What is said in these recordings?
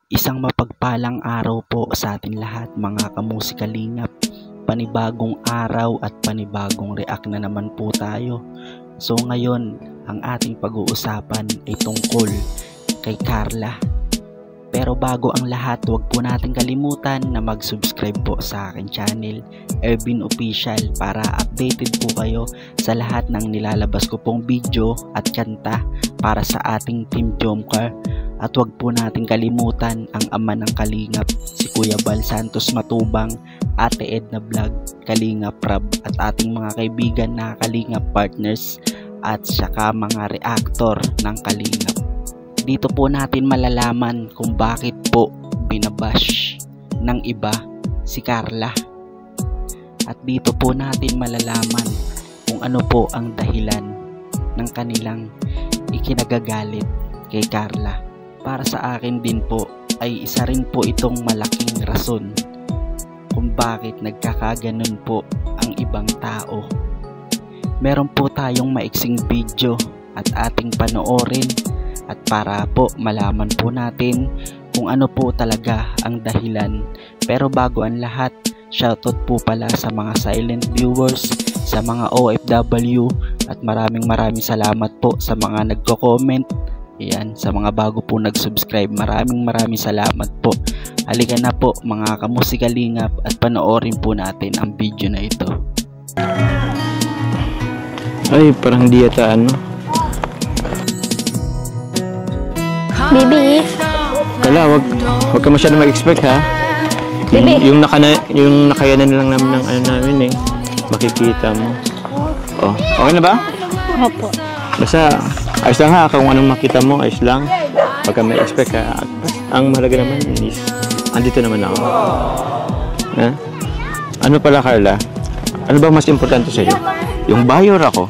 Isang mapagpalang araw po sa atin lahat mga kamusikalingap. Panibagong araw at panibagong react na naman po tayo. So ngayon, ang ating pag-uusapan ay tungkol kay Carla. Pero bago ang lahat, huwag po natin kalimutan na mag-subscribe po sa aking channel, Ervin Official, para updated po kayo sa lahat ng nilalabas ko pong video at kanta para sa ating Team Jomcar. At huwag po natin kalimutan ang ama ng Kalingap, si Kuya Bal Santos Matubang, Ate Edna Vlog, Kalingap Rab, at ating mga kaibigan na Kalingap partners at saka mga reactor ng Kalingap. Dito po natin malalaman kung bakit po binabash ng iba si Carla. At dito po natin malalaman kung ano po ang dahilan ng kanilang ikinagagalit kay Carla. Para sa akin din po ay isa rin po itong malaking rason kung bakit nagkakaganon po ang ibang tao. Meron po tayong maiksing video at ating panoorin at para po malaman po natin kung ano po talaga ang dahilan. Pero bago ang lahat, shoutout po pala sa mga silent viewers, sa mga OFW, at maraming salamat po sa mga nagko-comment. Ayan, sa mga bago po nag-subscribe, maraming salamat po. Halika na po mga kamusikalingap at panoorin po natin ang video na ito. Ay, parang di yata ano. Bibi. Kala, wag ka masyado mag-expect ha. Yung nakayanan lang namin ng ano namin eh. Makikita mo. Oh, okay na ba? Opo. Basta ayos lang ha, kung anong makita mo, ayos lang. Pagka may expect ha, ang mahalaga naman is andito naman ako. Ha? Ano pala Carla? Ano ba mas importante sa'yo? Yung bahay or ako?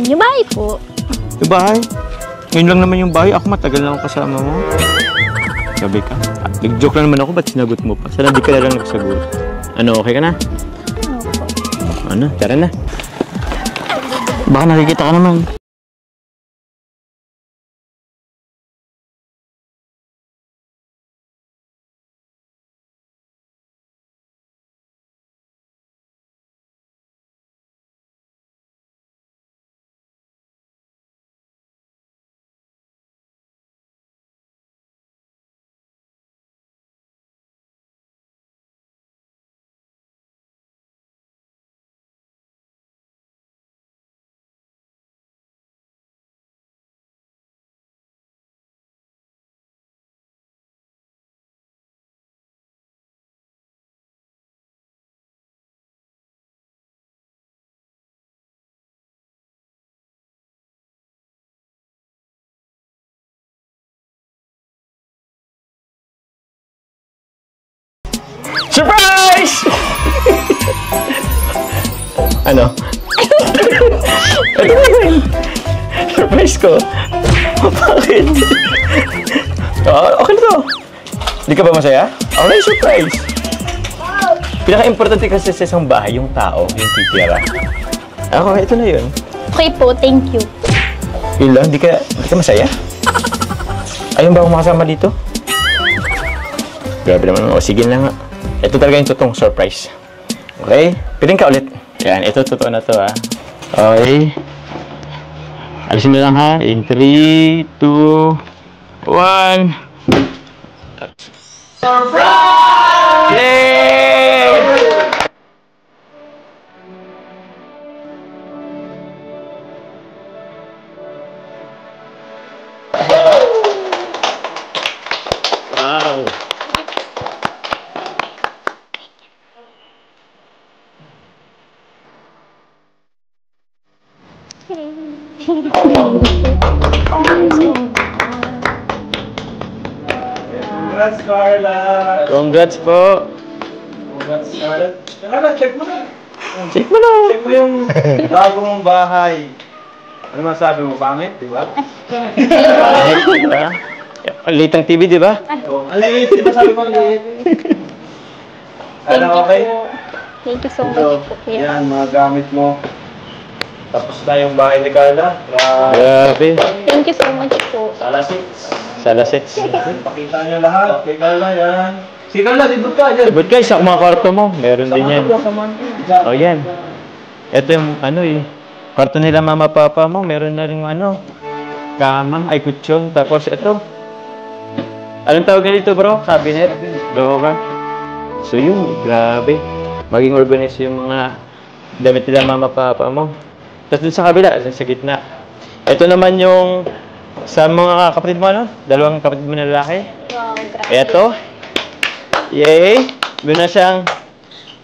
Yung bahay po. Yung bahay? Ngayon lang naman yung bahay, ako matagal na ako kasama mo. Sabi ka. Nag-joke lang naman ako, ba't sinagot mo pa? Sana di ka na lang nagsagot. Ano, okay ka na? Opo. Ano, tara na. Baka nakikita ka naman. Surprise! Ano? Surprise ko? Bakit? Oh, okay na to. Hindi ka ba masaya? Okay, surprise. Pinaka-importante kasi sa isang bahay, yung tao, yung titira. Ako, ito na yun. Okay po, thank you. Yun lang, di ka masaya? Ayun ba akong makasama dito? Grabe naman. O, sige na nga. Ito talaga yung totoong surprise. Okay? Piling ka ulit. Yan, ito totoo na to ha. Okay. Alisin mo lang ha. In 3, 2, 1. Surprise! Yay! Wow! Congrats, Carla! Congrats po! Congrats, Carla! Carla, check mo na! Check mo na! Check mo yung bago mong bahay. Ano masabi mo? Pangit, di ba? Diba? Late ang TV, di ba? Oh, ang liit, di ba sabi mo ang liit? Ano, okay? Thank you so So, much po. Kuya. yan, mga gamit mo. Tapos na yung bahay ni Carla. Grabe. Thank you so much po. Alas 6. Salasets. Pakita niyo lahat. Kay Carla yan. Si Carla, libot ka dyan. But guys, sa mga kwarto mo, meron din yan. O yan. Ito yung ano eh. Kwarto nila mama papa mo, meron na rin ano. Kama, ay kutsyon. Tapos ito. Anong tawag nito bro? Cabinet? Drawer? So yun, grabe. Maging organized yung mga damit nila mama papa mo. Tapos dun sa kabila, sa gitna. Ito naman yung sa mga kapatid mo, ano? Dalawang kapatid mo na lalaki. Wow, grabe. Ito. Yay! Meron na siyang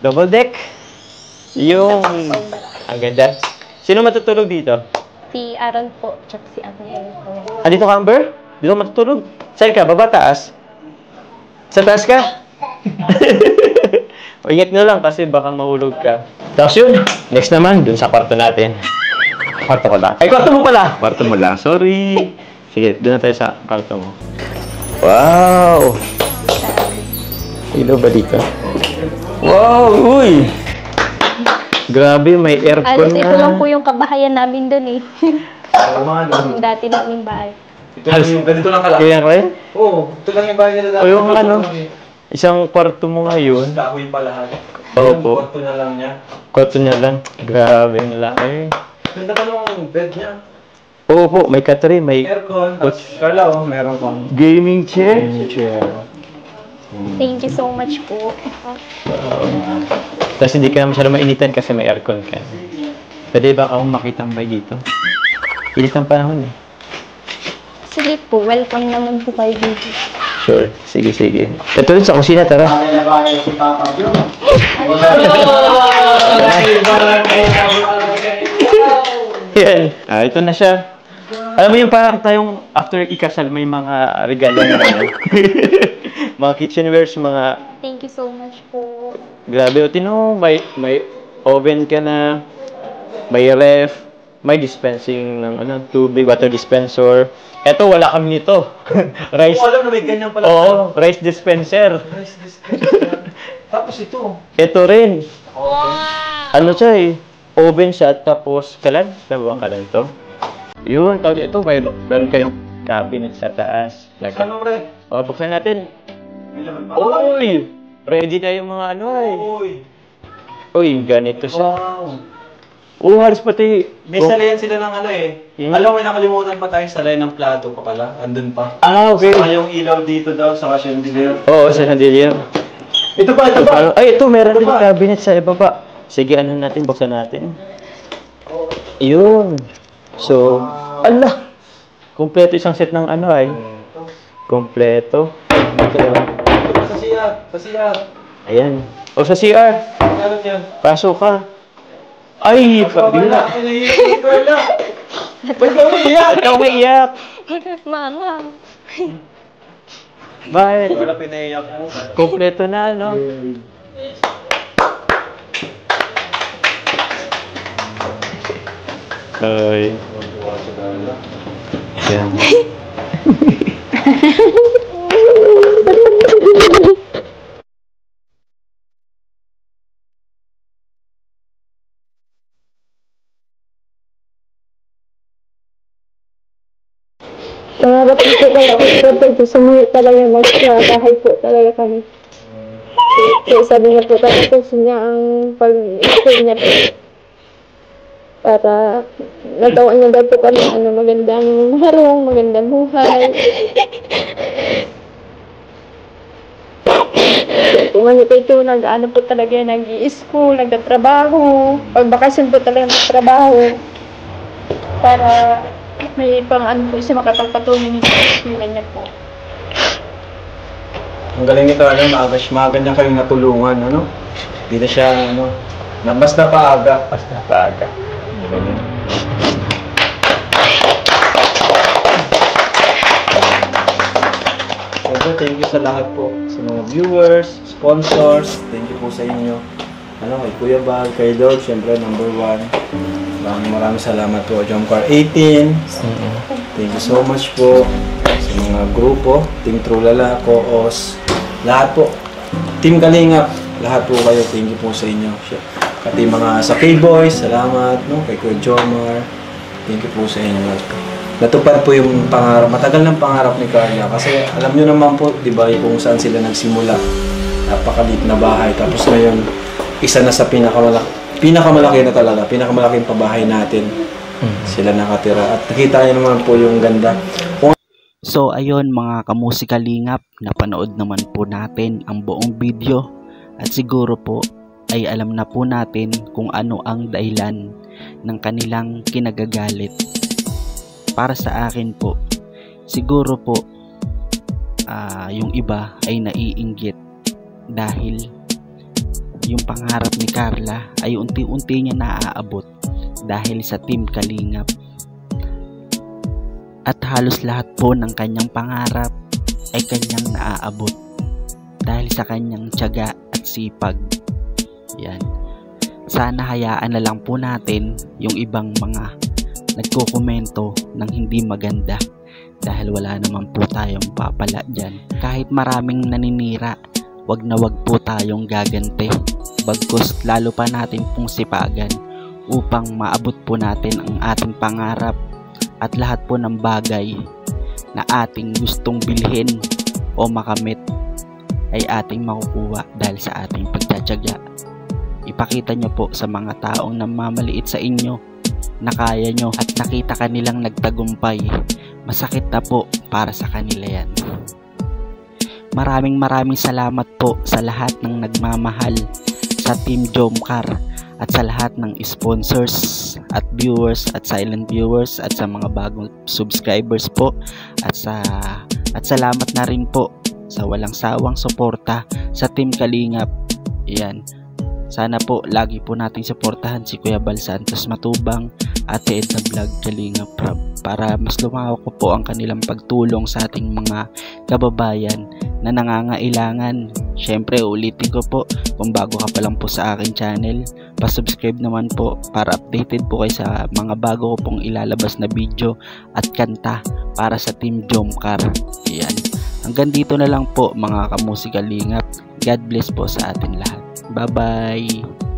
double deck. Yung... Ang ganda. Sino matutulog dito? Si Aaron po, tsaka si Agnes. Ah, dito ka, Amber? Dito ka matutulog? Saan ka? Baba, taas? Sa taas ka? O, ingat nyo lang kasi baka mahulog ka. Tapos yun. Next naman, dun sa kwarto natin. Kwarto ko lang. Ay, kwarto mo pala! Kwarto mo lang. Sorry. Sige, dun na tayo sa kwarto mo. Wow! Ilaw ba dito? Wow! Uy! Grabe, may aircon Alos, na. ito lang po yung kabahayan namin doon eh. Yung dati naming bahay. Ito lang yung ganito lang kalaki. Kaya kayo? Oo, ito lang yung bahay nila dati. O yung ano, isang kwarto mo ngayon. Kahoy pa lahat. Opo. Kwarto na lang niya. Kwarto niya lang. Grabe, ang laki. Ganda pa nung bed niya. Opo, may katri, may Aircon. Tapos, Carla, oh, meron kang gaming chair. chair. Thank you so much po. Tapos hindi ka na masyado mainitan kasi may aircon ka. Pwede ba akong makitambay dito? Init ang panahon eh. Sige po, welcome naman po kayo dito. Sure. Sige, sige. Ito rin sa kusina, tara. Yan. Ah, ito na siya. Alam mo yung parang tayong after ikasal may mga regalo na ano. Mga kitchenwares, mga Thank you so much po. grabe. O tino, may oven ka na, may ref, may dispensing ng ano, tubig, water dispenser. Eto, wala kami nito. Rice. Oh, alam na may ganyan pala. Oo, rice dispenser. Rice dispenser. Tapos ito. Ito rin. Ano siya eh? Oven siya tapos kalan. Tama ba kalan to? Yun, tawag ito. Meron kayong cabinet sa taas. Anong re? O, buksan natin. Uy! Ready na yung mga ano eh. Uy. Uy, ganito siya. Wow. Halos pati... May salayan sila ng ano eh. Hmm? Alam mo, may nakalimutan pa tayo salayan ng plato pa pala. Andun pa. Ah, okay. Saka yung ilaw dito daw sa chandelier. Oo, sa chandelier. Ito pa, ito pa. Ay, ito, meron Ito din pa. cabinet sa ibaba. Sige, ano natin, buksan natin. Yun. So, ala! Kompleto isang set ng ano ay. Kompleto. Sa CR. Sa CR. Ayan. O sa CR. Ano yan? Pasok ka. Ay, pabila. Ay, naiiyak ko lang. Ba't ka umiiyak? Ikaw umiiyak. Mama. Bakit? Wala pinaiyak mo. Kompleto na, no? Ay. Ayan. Nangarap po talaga ako. Sumulit talaga magkabahay po talaga kami. Kaya sabi niya po talaga gusto niya ang pag-school niya po. Para natawa niya daw po kami magandang harong, magandang buhay. Kung ano po ito, nag-ano po talaga nag-i-school, nagtatrabaho. Pag bakasyon po talaga nagtatrabaho. Para may pang ano po siya makapagpatuloy niya sa eskwela niya po. Ang galing nito, ano, maaga niya kayong natulungan, ano? Hindi na siya, ano, mas napaaga. Mas napaaga. Siyempre, thank you sa lahat po. Sa mga viewers, sponsors, thank you po sa inyo. Ano, kay Kuya Bal, kay Lord, siyempre, number 1. Maraming salamat po, Jomcar 18. Thank you so much po sa mga grupo, Team Trulala, Koos, lahat po. Team Kalingap, lahat po kayo, thank you po sa inyo. Pati mga sa K-Boys, salamat, no? Kay Kuya Jomar, thank you po sa inyo. natupad po yung pangarap, matagal ng pangarap ni Carla. Kasi alam nyo naman po, di ba, kung saan sila nagsimula. Napakaliit na bahay. Tapos ngayon, isa na sa pinakamalaki na talaga, pinakamalaking pabahay natin. Sila nakatira. At nakita nyo naman po yung ganda. So ayun mga kamusikalingap, napanood naman po natin ang buong video at siguro po ay alam na po natin kung ano ang dahilan ng kanilang kinagagalit. Para sa akin po, siguro po yung iba ay naiinggit dahil yung pangarap ni Carla ay unti-unti niya naaabot dahil sa Team Kalingap. At halos lahat po ng kanyang pangarap ay kanyang naaabot dahil sa kanyang tiyaga at sipag. Yan. Sana hayaan na lang po natin yung ibang mga nagkokomento ng hindi maganda dahil wala naman po tayong papala dyan. Kahit maraming naninira, wag na wag po tayong gaganti. Bagkus lalo pa natin pong sipagan upang maabot po natin ang ating pangarap. At lahat po ng bagay na ating gustong bilhin o makamit ay ating makukuha dahil sa ating pagtsatsaga. Ipakita nyo po sa mga taong namamaliit sa inyo na kaya nyo at nakita kanilang nagtagumpay. Masakit na po para sa kanila yan. Maraming salamat po sa lahat ng nagmamahal sa Team Jomcar at sa lahat ng sponsors at viewers at silent viewers at sa mga bagong subscribers po at salamat na rin po sa walang sawang suporta sa Team Kalingap. Yan. Sana po lagi po nating suportahan si Kuya Bal Santos Matubang, Ate Edna Vlog, Kalingap Prab para mas lumawak po ang kanilang pagtulong sa ating mga kababayan na nangangailangan. Syempre ulitin ko po, kung bago ka pa lang po sa aking channel, pa-subscribe naman po para updated po kayo sa mga bago ko pong ilalabas na video at kanta para sa Team Jomcar. Yan. Hanggang dito na lang po mga kamusikalingap. God bless po sa atin lahat. Bye bye.